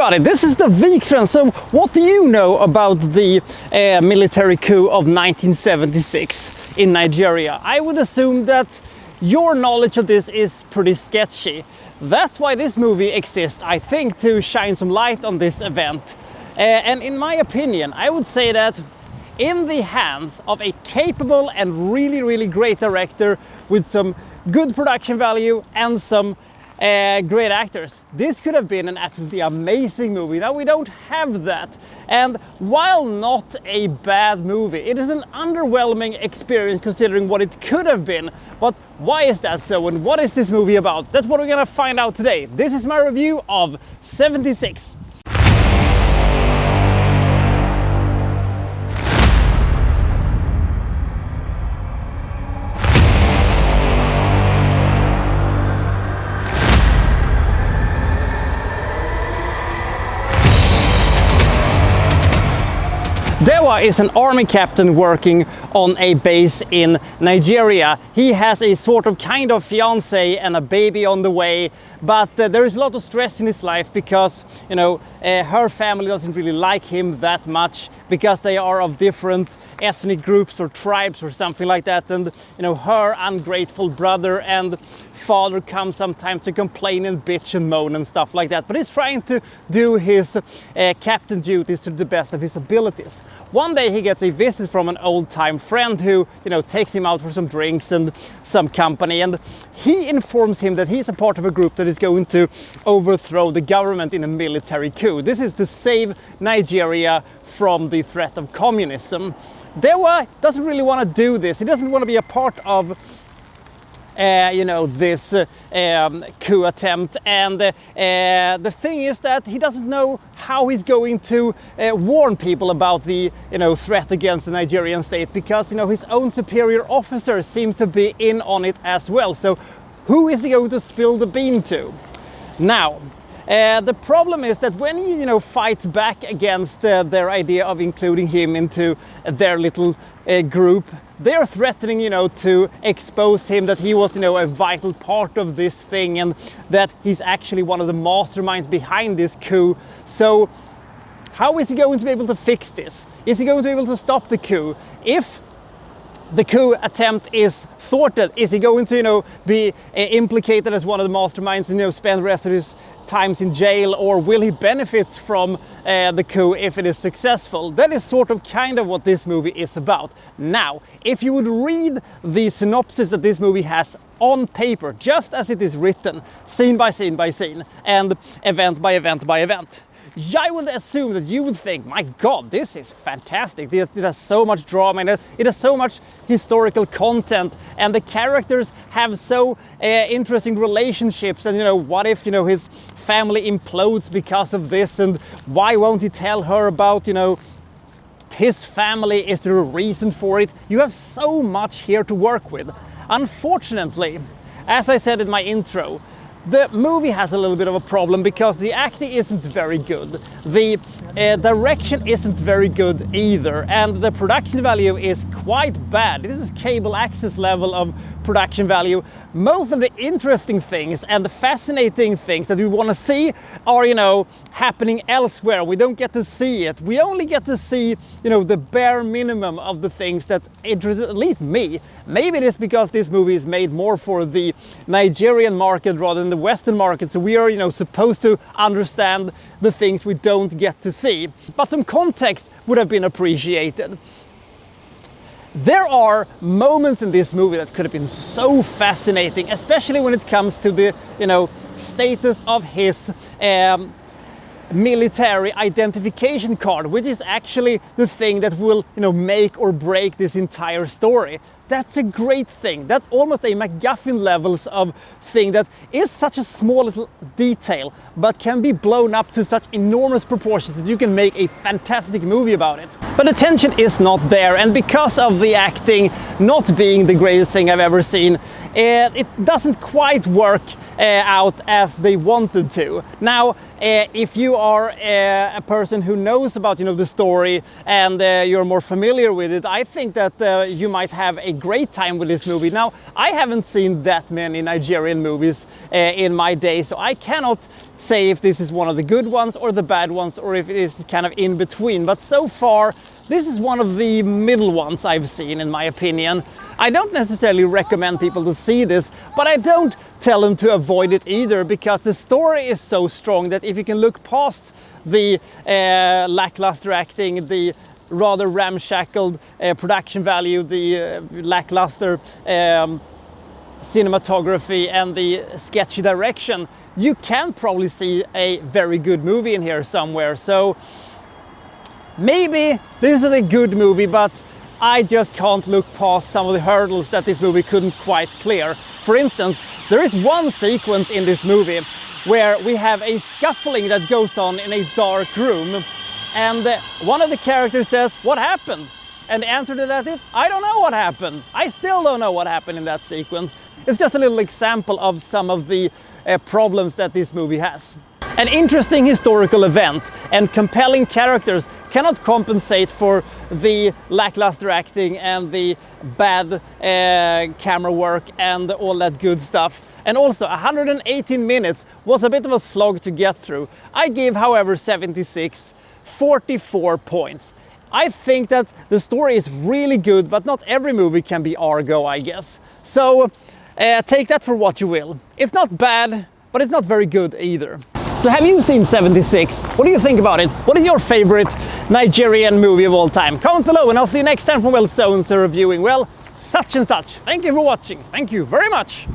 everybody, this is the Wikstrand. So what do you know about the military coup of 1976 in Nigeria? I would assume that your knowledge of this is pretty sketchy. That's why this movie exists, I think, to shine some light on this event. And in my opinion, I would say that in the hands of a capable and really great director with some good production value and some great actors, this could have been an absolutely amazing movie. Now we don't have that, and while not a bad movie, it is an underwhelming experience considering what it could have been. But why is that so, and what is this movie about? That's what we're gonna find out today. This is my review of 76. Dewa is an army captain working on a base in Nigeria. He has a sort of kind of fiance and a baby on the way, but there is a lot of stress in his life because, you know, her family doesn't really like him that much because they are of different ethnic groups or tribes or something like that. And, you know, her ungrateful brother and father come sometimes to complain and bitch and moan and stuff like that, but he's trying to do his captain duties to the best of his abilities. One day he gets a visit from an old-time friend who, you know, takes him out for some drinks and some company, and he informs him that he's a part of a group that is going to overthrow the government in a military coup. This is to save Nigeria from the threat of communism. Dewa doesn't really want to do this. He doesn't want to be a part of you know, this coup attempt, and the thing is that he doesn't know how he's going to warn people about the, you know, threat against the Nigerian state, because, you know, his own superior officer seems to be in on it as well. So who is he going to spill the bean to? Now, the problem is that when he, you know, fights back against their idea of including him into their little group, they're threatening, you know, to expose him, that he was, you know, a vital part of this thing and that he's actually one of the masterminds behind this coup. So how is he going to be able to fix this? Is he going to be able to stop the coup? If the coup attempt is thwarted, is he going to, you know, be implicated as one of the masterminds and, you know, spend the rest of his times in jail, or will he benefit from the coup if it is successful? That is sort of kind of what this movie is about. Now, if you would read the synopsis that this movie has on paper, just as it is written, scene by scene by scene, and event by event by event, I would assume that you would think, my God, this is fantastic. It has so much drama, and it has so much historical content, and the characters have so interesting relationships. And, you know, what if, you know, his family implodes because of this, and why won't he tell her about, you know, his family? Is there a reason for it? You have so much here to work with. Unfortunately, as I said in my intro, the movie has a little bit of a problem because the acting isn't very good, the direction isn't very good either, and the production value is quite bad. This is cable access level of production value. Most of the interesting things and the fascinating things that we want to see are, you know, happening elsewhere. We don't get to see it. We only get to see, you know, the bare minimum of the things that interest at least me. Maybe it is because this movie is made more for the Nigerian market rather than the Western market, so we are, you know, supposed to understand the things we don't get to see. But some context would have been appreciated. There are moments in this movie that could have been so fascinating, especially when it comes to the, you know, status of his military identification card, which is actually the thing that will, you know, make or break this entire story. That's a great thing. That's almost a MacGuffin levels of thing that is such a small little detail, but can be blown up to such enormous proportions that you can make a fantastic movie about it. But the tension is not there, and because of the acting not being the greatest thing I've ever seen, it doesn't quite work out as they wanted to. Now, if you are a person who knows about, you know, the story and you're more familiar with it, I think that you might have a great time with this movie. Now, I haven't seen that many Nigerian movies in my day, so I cannot say if this is one of the good ones or the bad ones, or if it is kind of in between. But so far, this is one of the middle ones I've seen, in my opinion. I don't necessarily recommend people to see this, but I don't tell them to avoid it either, because the story is so strong that if you can look past the lackluster acting, the rather ramshackled production value, the lackluster cinematography and the sketchy direction, you can probably see a very good movie in here somewhere. So maybe this is a good movie, but I just can't look past some of the hurdles that this movie couldn't quite clear. For instance, there is one sequence in this movie where we have a scuffling that goes on in a dark room, and one of the characters says, "What happened?" And the answer to that is, "I don't know what happened. I still don't know what happened in that sequence." It's just a little example of some of the problems that this movie has. An interesting historical event and compelling characters cannot compensate for the lackluster acting and the bad camera work and all that good stuff. And also, 118 minutes was a bit of a slog to get through. I give, however, 76, 44 points. I think that the story is really good, but not every movie can be Argo, I guess. So take that for what you will. It's not bad, but it's not very good either. So have you seen 76? What do you think about it? What is your favorite Nigerian movie of all time? Comment below, and I'll see you next time from Well So and So Reviewing. Well, such and such. Thank you for watching. Thank you very much.